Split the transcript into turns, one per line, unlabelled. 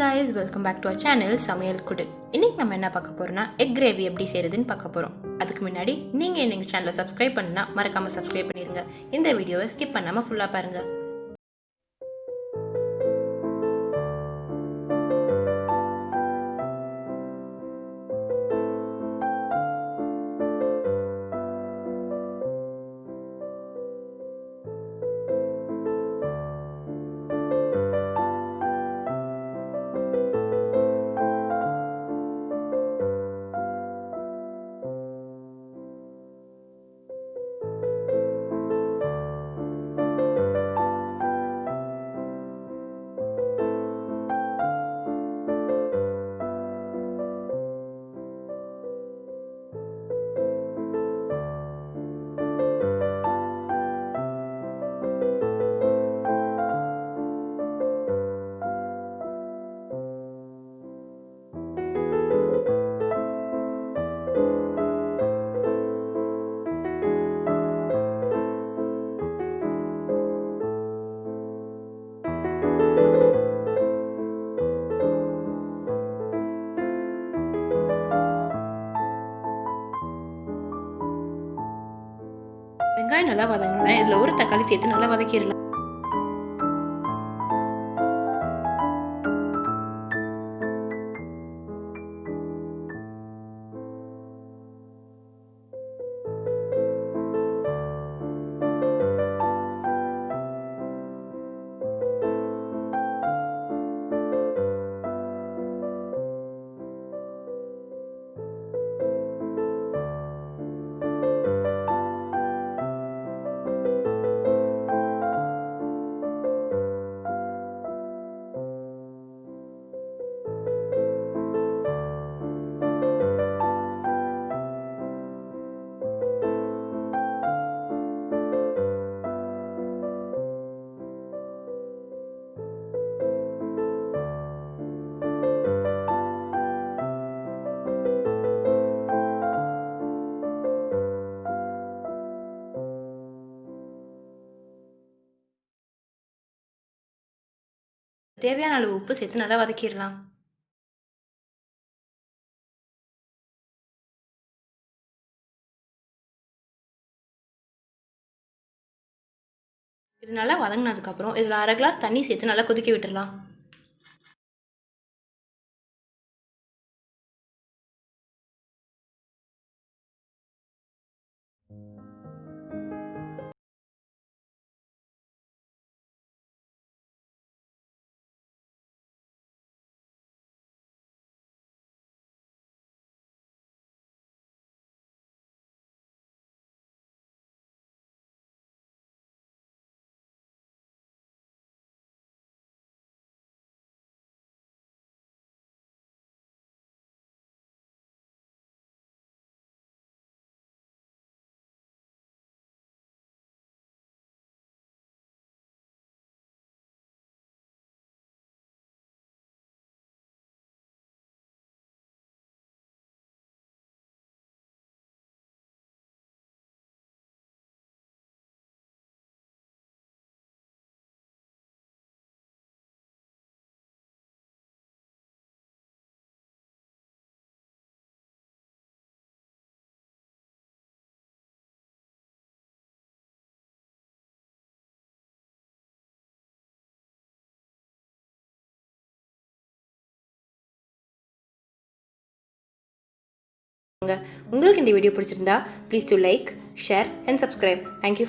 guys, welcome back to our channel samayalkudil. இன்னைக்கு நம்ம என்ன பார்க்க போறோம்னா egg gravy எப்படி செய்யறதுன்னு பார்க்க போறோம். அதுக்கு முன்னாடி நீங்க எங்க சேனலை subscribe பண்ணா மறக்காம subscribe பண்ணிருங்க. இந்த வீடியோவை skip பண்ணாம ஃபுல்லா பாருங்க. வெங்காயம் நல்லா வதங்கினேன். இதில் ஒரு தக்காளி சேர்த்து நல்லா வதக்கிடலாம். தேவையான அளவு உப்பு சேர்த்து நல்லா வதக்கிடலாம். இது நல்லா வதங்கினதுக்கப்புறம் இதில் 1/2 கிளாஸ் தண்ணி சேர்த்து நல்லா கொதிக்க விட்டுடலாம். உங்களுக்கு இந்த வீடியோ பிடிச்சிருந்தா please to like, share and subscribe. Thank you.